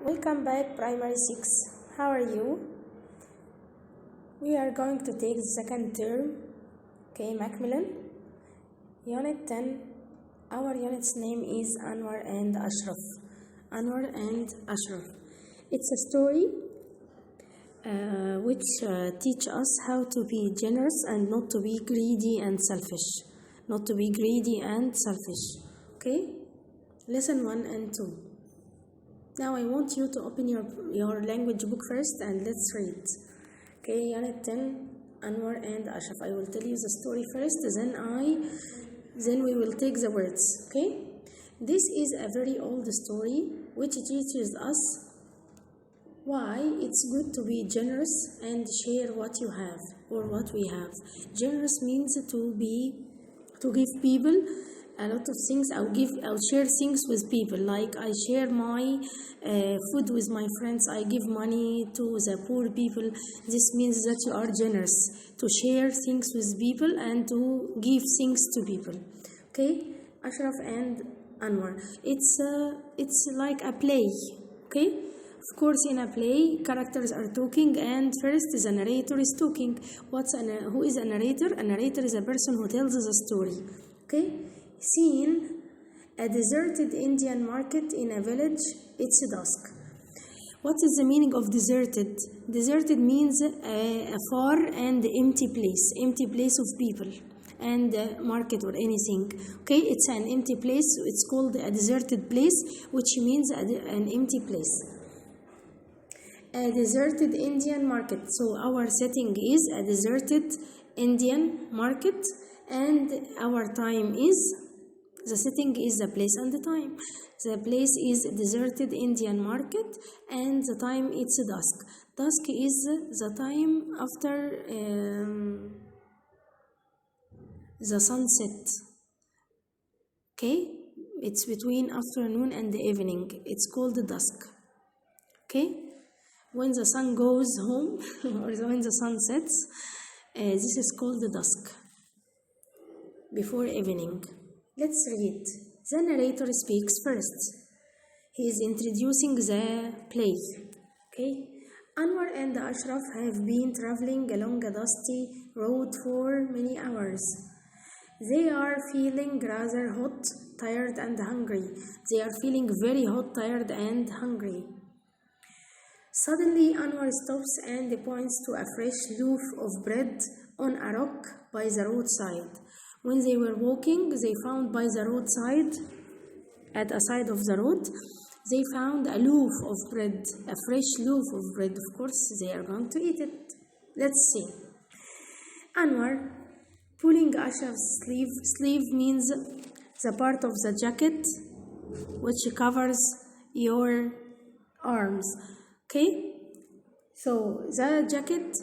Welcome back, Primary 6. How are you? We are going to take the second term, Macmillan. Unit 10. Our unit's name is Anwar and Ashraf. Anwar and Ashraf. It's a story which teach us how to be generous and not to be greedy and selfish. Not to be greedy and selfish. Okay? Lesson 1 and 2. Now I want you to open your language book first and let's read. Okay, Unit 10, Anwar and Ashraf. I will tell you the story first, then we will take the words. Okay? This is a very old story which teaches us why it's good to be generous and share what you have or what we have. Generous means to give people a lot of things. I'll share things with people, like I share my food with my friends. I give money to the poor people. This means that you are generous, to share things with people and to give things to people. Okay, Ashraf and Anwar. It's like a play. Okay, of course, in a play, characters are talking, and first the narrator is talking. Who is a narrator? A narrator is a person who tells the story. Okay. Scene: a deserted Indian market in a village. It's dusk. What is the meaning of deserted? Deserted means a far and empty place of people and market or anything. Okay, it's an empty place. It's called a deserted place, which means an empty place. A deserted Indian market. So our setting is a deserted Indian market, and our time is. The setting is the place and the time. The place is deserted Indian market, and the time it's dusk. Dusk is the time after the sunset. Okay, it's between afternoon and the evening. It's called dusk. Okay, when the sun goes home or when the sun sets, this is called dusk. Before evening. Let's read. The narrator speaks first. He is introducing the play. Okay. Anwar and Ashraf have been traveling along a dusty road for many hours. They are feeling rather hot, tired and hungry. They are feeling very hot, tired and hungry. Suddenly, Anwar stops and points to a fresh loaf of bread on a rock by the roadside. When they were walking, they found by the roadside, at a side of the road, they found a loaf of bread, a fresh loaf of bread. Of course, they are going to eat it. Let's see. Anwar pulling Ashraf's sleeve. Sleeve means the part of the jacket which covers your arms. Okay? So the jacket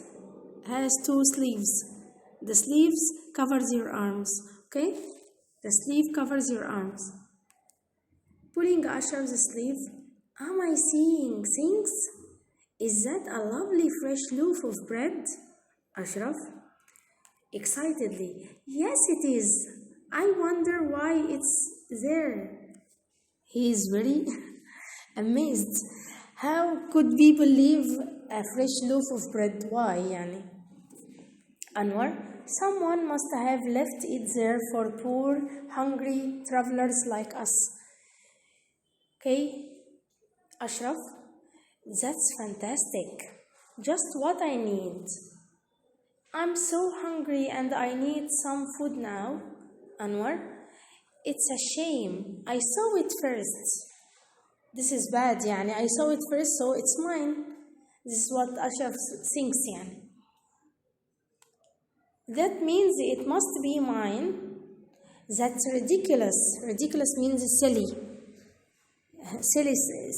has two sleeves. The sleeves covers your arms. Okay? The sleeve covers your arms. Pulling Ashraf's sleeve. Am I seeing things? Is that a lovely fresh loaf of bread? Ashraf excitedly. Yes, it is. I wonder why it's there. He is very amazed. How could people leave a fresh loaf of bread? Why, yani? Anwar, someone must have left it there for poor, hungry travelers like us. Okay, Ashraf, that's fantastic. Just what I need. I'm so hungry and I need some food now. Anwar, it's a shame. I saw it first. This is bad, yani. I saw it first, so it's mine. This is what Ashraf thinks, yani. That means it must be mine. That's ridiculous. Ridiculous means silly.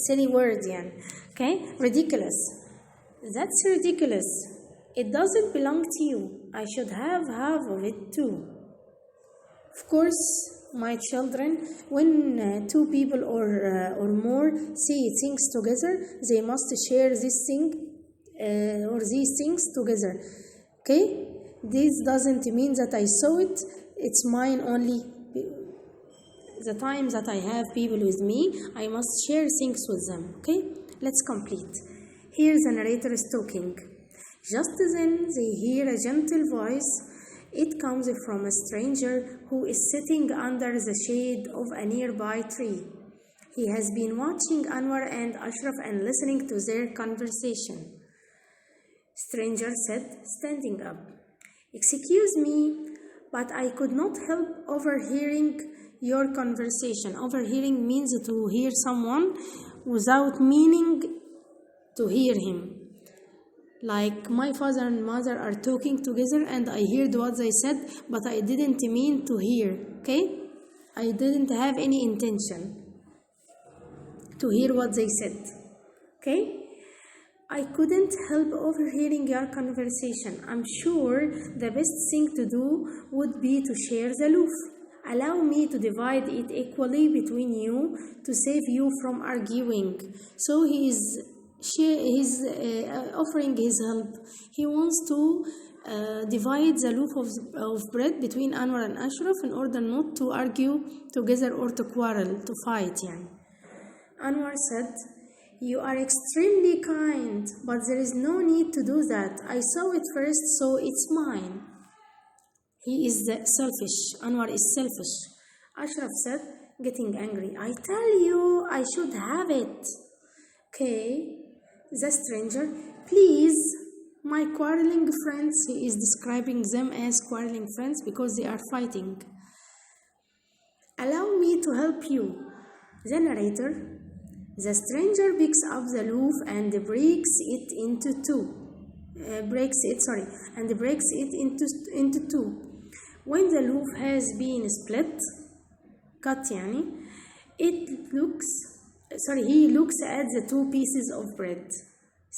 Silly word, yeah. Okay? Ridiculous. That's ridiculous. It doesn't belong to you. I should have half of it too. Of course, my children, when two people or more see things together, they must share this thing or these things together. Okay? This doesn't mean that I saw it, it's mine only. The time that I have people with me, I must share things with them. Okay? Let's complete. Here the narrator is talking. Just then they hear a gentle voice. It comes from a stranger who is sitting under the shade of a nearby tree. He has been watching Anwar and Ashraf and listening to their conversation. Stranger said, standing up. Excuse me, but I could not help overhearing your conversation. Overhearing means to hear someone without meaning to hear him. Like my father and mother are talking together and I heard what they said, but I didn't mean to hear, okay? I didn't have any intention to hear what they said, okay? I couldn't help overhearing your conversation. I'm sure the best thing to do would be to share the loaf. Allow me to divide it equally between you to save you from arguing. So he's offering his help. He wants to divide the loaf of bread between Anwar and Ashraf in order not to argue together or to quarrel, to fight. Anwar said, "You are extremely kind, but there is no need to do that. I saw it first, so it's mine." He is selfish. Anwar is selfish. Ashraf said, getting angry, "I tell you, I should have it." Okay, the stranger, "Please, my quarreling friends," he is describing them as quarreling friends because they are fighting. "Allow me to help you." The narrator, the stranger picks up the loaf and breaks it into two. Into two. When the loaf has been split, cut he looks at the two pieces of bread.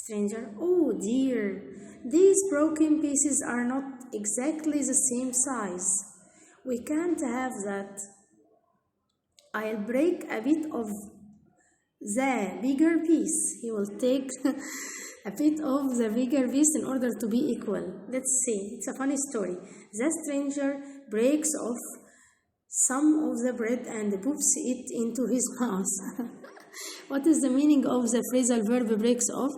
Stranger, "Oh dear, these broken pieces are not exactly the same size. We can't have that. I'll break a bit of the bigger piece." He will take a bit of the bigger piece in order to be equal. Let's see. It's a funny story. The stranger breaks off some of the bread and puts it into his mouth. What is the meaning of the phrasal verb breaks off,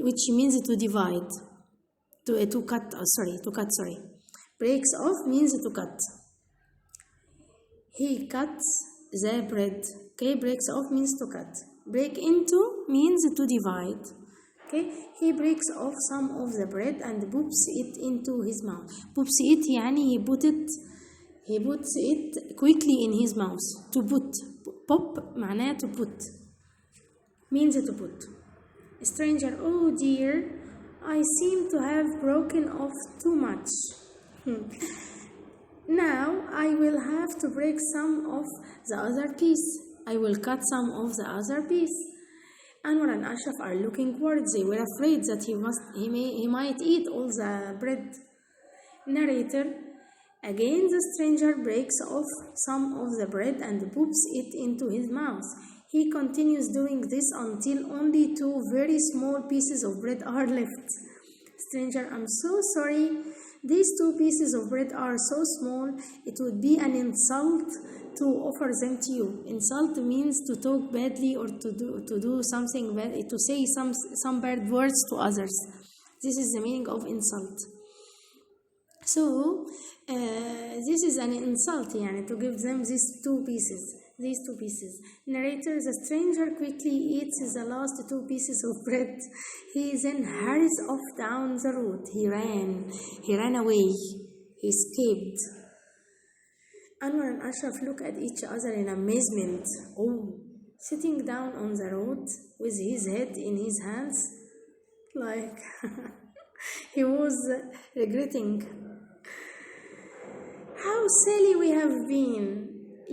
which means to divide? To cut. Breaks off means to cut. He cuts the bread. Okay, breaks off means to cut. Break into means to divide. Okay, he breaks off some of the bread and puts it into his mouth. Puts it he puts it quickly in his mouth. To put. Pop معناه to put. Means to put. Stranger, "Oh dear, I seem to have broken off too much. Now I will have to break some of the other piece. I will cut some of the other piece." Anwar and Ashraf are looking worried. They were afraid that he might eat all the bread. Narrator, again the stranger breaks off some of the bread and puts it into his mouth. He continues doing this until only two very small pieces of bread are left. Stranger, "I'm so sorry. These two pieces of bread are so small, it would be an insult to offer them to you." Insult means to talk badly or to do something bad, to say some bad words to others. This is the meaning of insult. So, this is an insult, to give them these two pieces. Narrator, the stranger quickly eats the last two pieces of bread. He then hurries off down the road. He ran away. He escaped. Anwar and Ashraf look at each other in amazement. Oh, sitting down on the road with his head in his hands, like he was regretting. How silly we have been.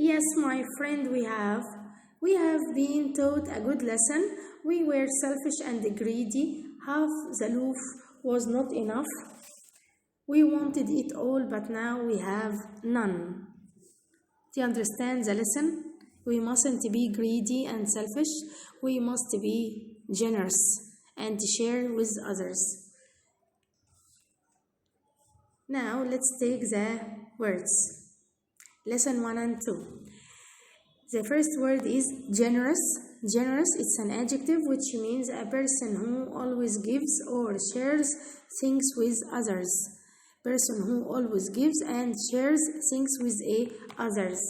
Yes, my friend, we have. We have been taught a good lesson. We were selfish and greedy. Half the loaf was not enough. We wanted it all, but now we have none. Do you understand the lesson? We mustn't be greedy and selfish. We must be generous and share with others. Now let's take the words. Lesson 1 and 2. The first word is generous. Generous, it's an adjective which means a person who always gives or shares things with others. Person who always gives and shares things with others.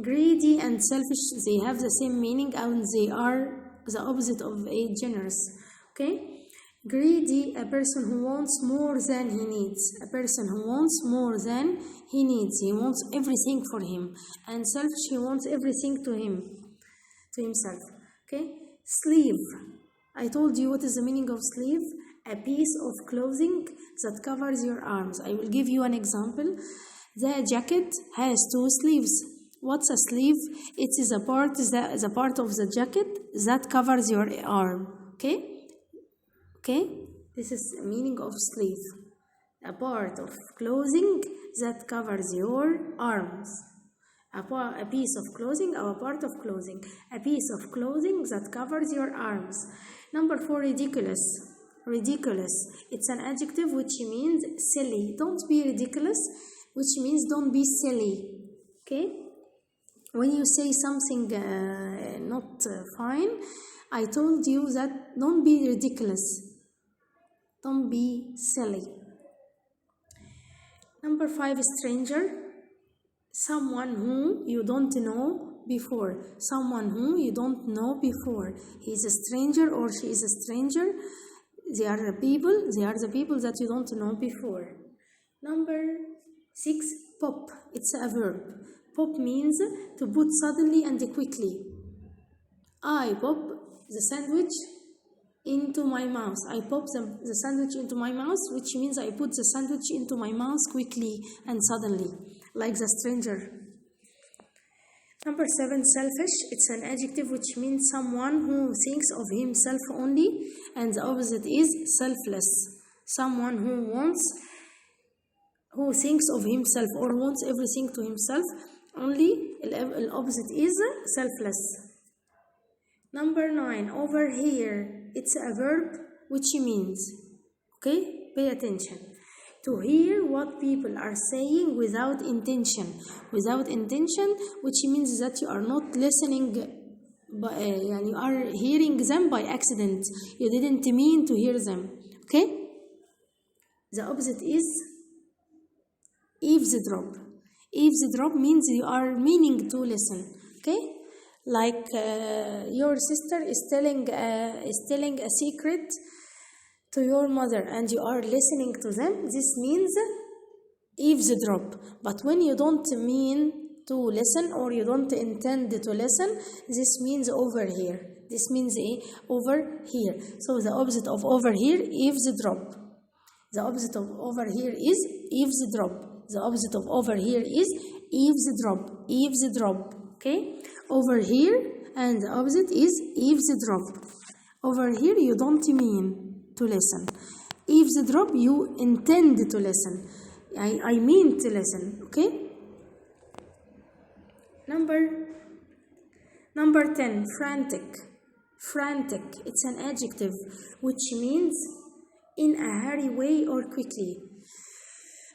Greedy and selfish, they have the same meaning and they are the opposite of a generous. Okay? Greedy, a person who wants more than he needs. A person who wants more than he needs. He wants everything for him. And selfish, he wants everything to himself. Okay? Sleeve. I told you what is the meaning of sleeve. A piece of clothing that covers your arms. I will give you an example. The jacket has 2 sleeves. What's a sleeve? It is the part of the jacket that covers your arm. Okay? This is the meaning of sleeve. A part of clothing that covers your arms. A piece of clothing or a part of clothing. A piece of clothing that covers your arms. Number 4, ridiculous. Ridiculous. It's an adjective which means silly. Don't be ridiculous, which means don't be silly. Okay? When you say something not fine, I told you that don't be ridiculous. Don't be silly. Number 5, stranger. Someone who you don't know before. Someone who you don't know before. He is a stranger or she is a stranger. They are the people that you don't know before. Number 6, pop. It's a verb. Pop means to put suddenly and quickly. I pop the sandwich into my mouth. I pop the sandwich into my mouth, which means I put the sandwich into my mouth quickly and suddenly, like the stranger. Number 7, selfish. It's an adjective which means someone who thinks of himself only, and the opposite is selfless. Someone who thinks of himself or wants everything to himself only. The opposite is selfless. Number 9, overhear. It's a verb which means, okay, pay attention. To hear what people are saying without intention. Without intention, which means that you are not listening, you are hearing them by accident. You didn't mean to hear them. Okay? The opposite is eavesdrop. Eavesdrop means you are meaning to listen. Okay? Like your sister is telling a secret to your mother and you are listening to them. This means eavesdrop. But when you don't mean to listen or you don't intend to listen, this means overhear. This means overhear. So the opposite of overhear, eavesdrop. The opposite of overhear is eavesdrop. The opposite of overhear is eavesdrop. Eavesdrop. Okay? Overhear and the opposite is eavesdrop. Overhear, you don't mean to listen. Eavesdrop, you intend to listen. I mean to listen. Okay? Number 10, frantic. Frantic. It's an adjective which means in a hurry way or quickly.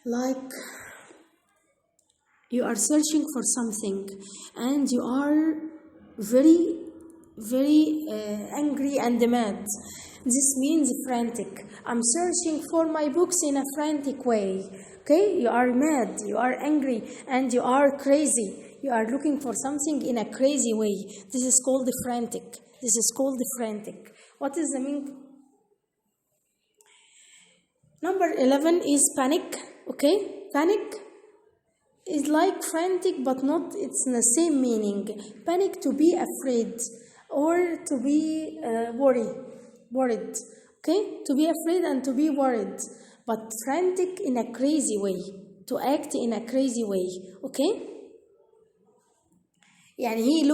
Like you are searching for something and you are very, very angry and mad. This means frantic. I'm searching for my books in a frantic way. Okay? You are mad, you are angry, and you are crazy. You are looking for something in a crazy way. This is called frantic. This is called frantic. What is the meaning? Number 11 is panic. Okay? Panic is like frantic, but not, it's the same meaning. Panic, to be afraid or to be worried. Okay? To be afraid and to be worried. But frantic in a crazy way. To act in a crazy way. Okay? Yani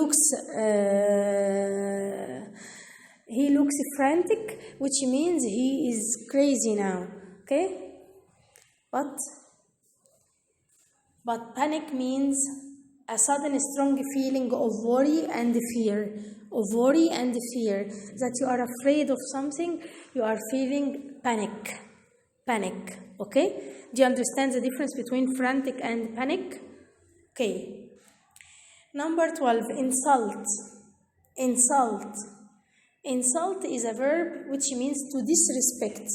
he looks frantic, which means he is crazy now. Okay? But panic means a sudden strong feeling of worry and fear. Of worry and fear. That you are afraid of something, you are feeling panic. Panic. Okay? Do you understand the difference between frantic and panic? Okay. Number 12, insult. Insult. Insult is a verb which means to disrespect.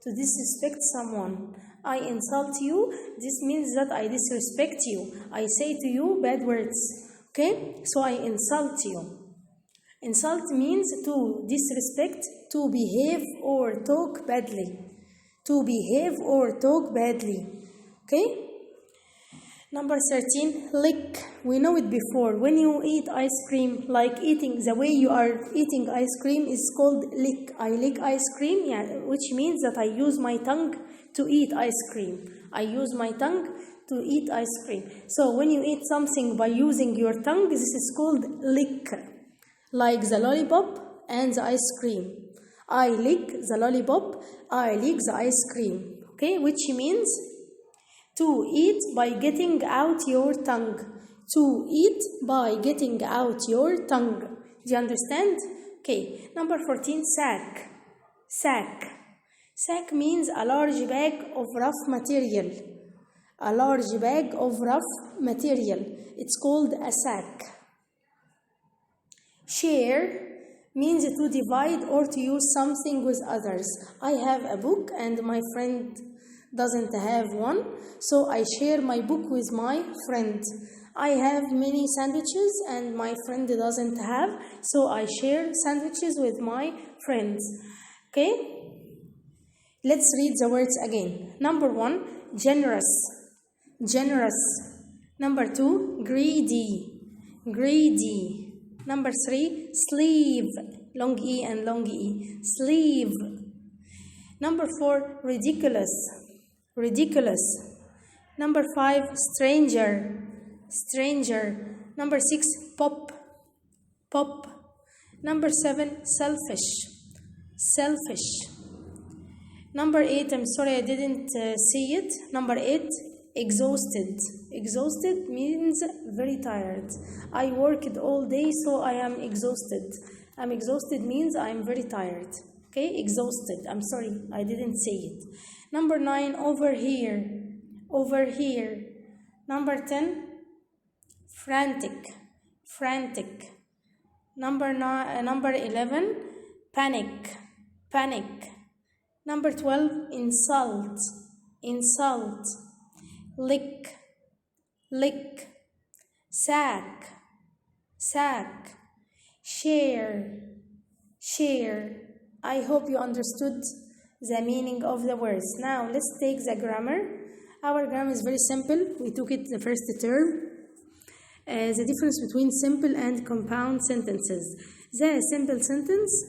To disrespect someone. I insult you. This means that I disrespect you. I say to you bad words. Okay? So I insult you. Insult means to disrespect, to behave or talk badly. To behave or talk badly. Okay? Number 13, lick. We know it before. When you eat ice cream, like eating, the way you are eating ice cream is called lick. I lick ice cream, yeah, which means that I use my tongue to eat ice cream. I use my tongue to eat ice cream. So when you eat something by using your tongue, this is called lick. Like the lollipop and the ice cream. I lick the lollipop, I lick the ice cream. Okay, which means to eat by getting out your tongue. To eat by getting out your tongue. Do you understand? Okay. Number 14, sack. Sack. Sack means a large bag of rough material. A large bag of rough material. It's called a sack. Share means to divide or to use something with others. I have a book and my friend doesn't have one, so I share my book with my friend. I have many sandwiches and my friend doesn't have, so I share sandwiches with my friends. Okay? Let's read the words again. Number 1, generous. Generous. Number 2, greedy. Greedy. Number 3, sleeve. Long E and long E. Sleeve. Number 4, ridiculous. Ridiculous. Number 5, stranger. Stranger. Number 6, pop. Pop. Number 7, selfish. Selfish. Number 8, I'm sorry I didn't see it. Number 8, exhausted. Exhausted means very tired. I worked all day, so I am exhausted. I'm exhausted means I'm very tired. Okay, exhausted. I'm sorry, I didn't say it. Number 9, overhear. Overhear. Number 10, frantic. Frantic. Number 11, panic. Panic. Number 12, insult. Insult. Lick. Lick. Sack. Sack. Share. Share. I hope you understood the meaning of the words. Now let's take the grammar. Our grammar is very simple. We took it the first term. The difference between simple and compound sentences. The simple sentence,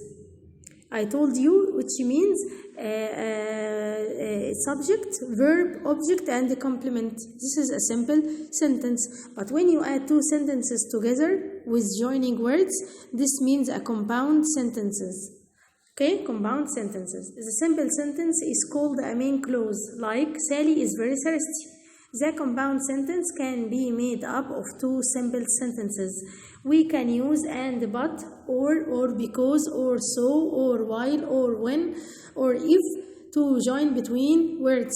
I told you, which means subject, verb, object, and the complement. This is a simple sentence. But when you add two sentences together with joining words, this means a compound sentences. Okay, compound sentences. The simple sentence is called a main clause, like Sally is very thirsty. The compound sentence can be made up of two simple sentences. We can use and, but, or because, or so, or while, or when, or if to join between words.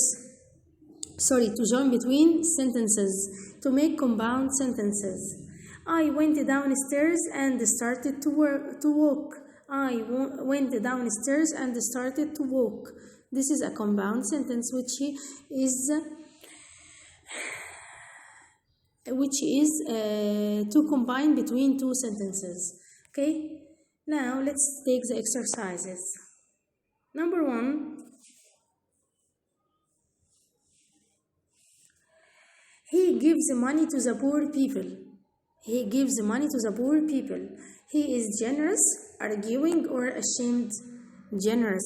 To join between sentences to make compound sentences. I went downstairs and started to walk. I went downstairs and started to walk. This is a compound sentence which is to combine between two sentences. Okay, now let's take the exercises. Number 1, he gives money to the poor people. He gives money to the poor people. He is generous, arguing, or ashamed. Generous.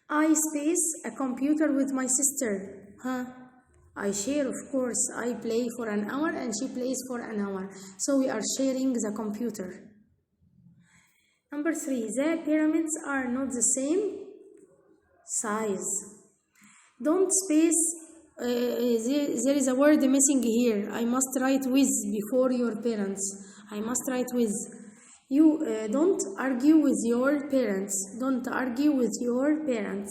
I space a computer with my sister. I share, of course. I play for an hour and she plays for an hour. So we are sharing the computer. Number 3, the pyramids are not the same size. Don't space. There is a word missing here. I must write with before your parents. I must write with. You don't argue with your parents. Don't argue with your parents.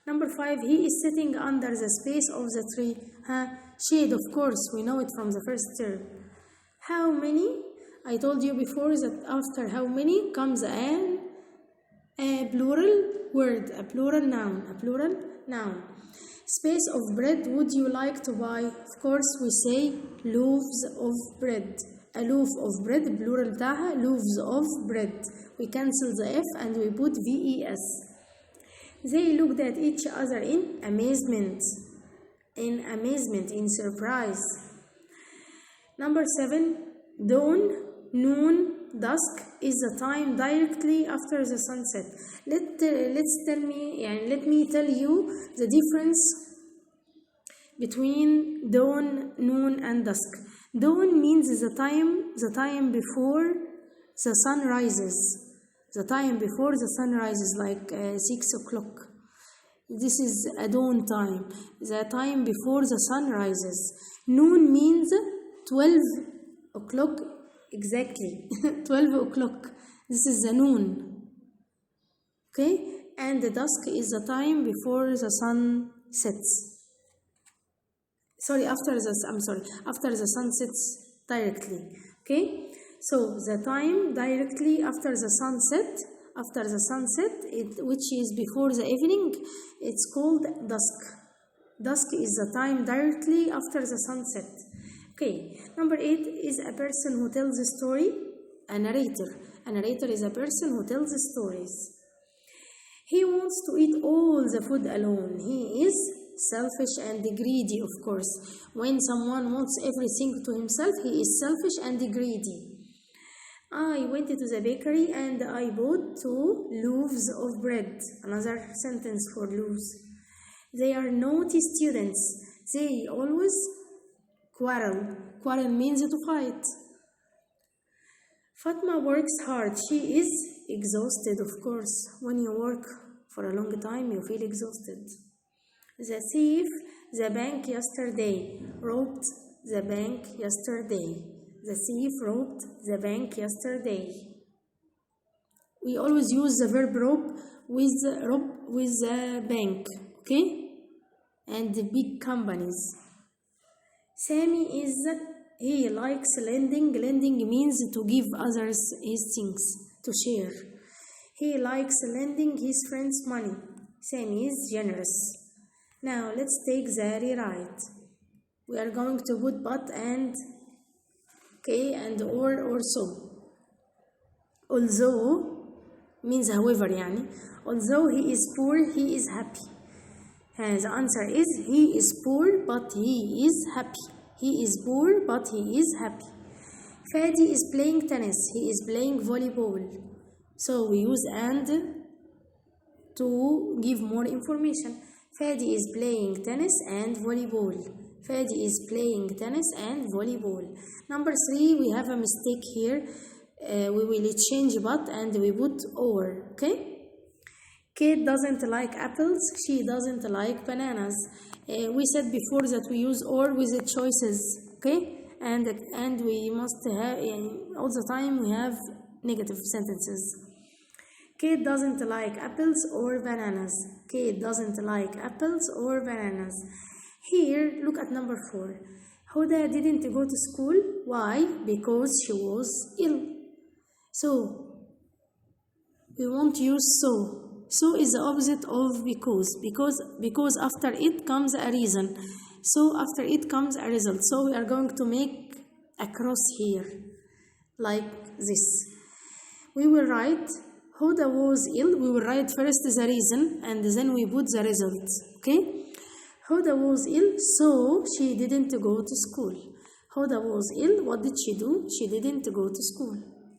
Number 5, he is sitting under the space of the tree. Shade, of course, we know it from the first term. How many? I told you before that after how many comes a plural word, a plural noun. Space of bread would you like to buy? Of course we say loaves of bread. A loaf of bread, plural بتاعها loaves of bread. We cancel the F and we put VES. They looked at each other in amazement. In surprise. Number 7, dawn, noon, dusk is the time directly after the sunset. Let me tell you the difference between dawn, noon, and dusk. Dawn means the time before the sun rises. The time before the sun rises, like 6 o'clock. This is a dawn time, the time before the sun rises. Noon means 12 o'clock exactly. 12 o'clock. This is the noon. Okay? And the dusk is the time before the sun sets. After the sun sets directly. Okay? So the time directly after the sunset, which is before the evening, it's called dusk. Dusk is the time directly after the sunset. Okay, number 8 is a person who tells a story, a narrator. A narrator is a person who tells stories. He wants to eat all the food alone. He is selfish and greedy, of course. When someone wants everything to himself, he is selfish and greedy. I went to the bakery and I bought 2 loaves of bread. Another sentence for loaves. They are naughty students. They always quarrel. Quarrel means to fight. Fatma works hard. She is exhausted, of course. When you work for a long time, you feel exhausted. The thief, the bank yesterday, robbed the bank yesterday. The thief robbed the bank yesterday. We always use the verb rob with the bank, okay? And the big companies. Sammy he likes lending. Lending means to give others his things, to share. He likes lending his friends money. Sammy is generous. Now let's take the rewrite. We are going to put but and and or so. Although means however although he is poor, he is happy. And the answer is he is poor but he is happy. He is poor but he is happy. Fadi is playing tennis. He is playing volleyball. So we use and to give more information. Fadi is playing tennis and volleyball. Fadi is playing tennis and volleyball. Number 3, we have a mistake here. We will change but and we put or. Okay? Kate doesn't like apples. She doesn't like bananas. We said before that we use or with the choices. Okay? And we must have all the time we have negative sentences. Kate doesn't like apples or bananas. Kate doesn't like apples or bananas. Here, look at number 4. Huda didn't go to school. Why? Because she was ill. So, we won't use so. So is the opposite of because after it comes a reason. So after it comes a result. So we are going to make a cross here, like this. We will write Huda was ill. We will write first the reason and then we put the result. Okay? Huda was ill, so she didn't go to school. Huda was ill. What did she do? She didn't go to school.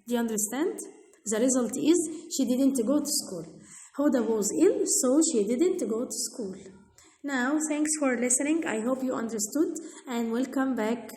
Do you understand? The result is she didn't go to school. Huda was ill, so she didn't go to school. Now, thanks for listening. I hope you understood and welcome back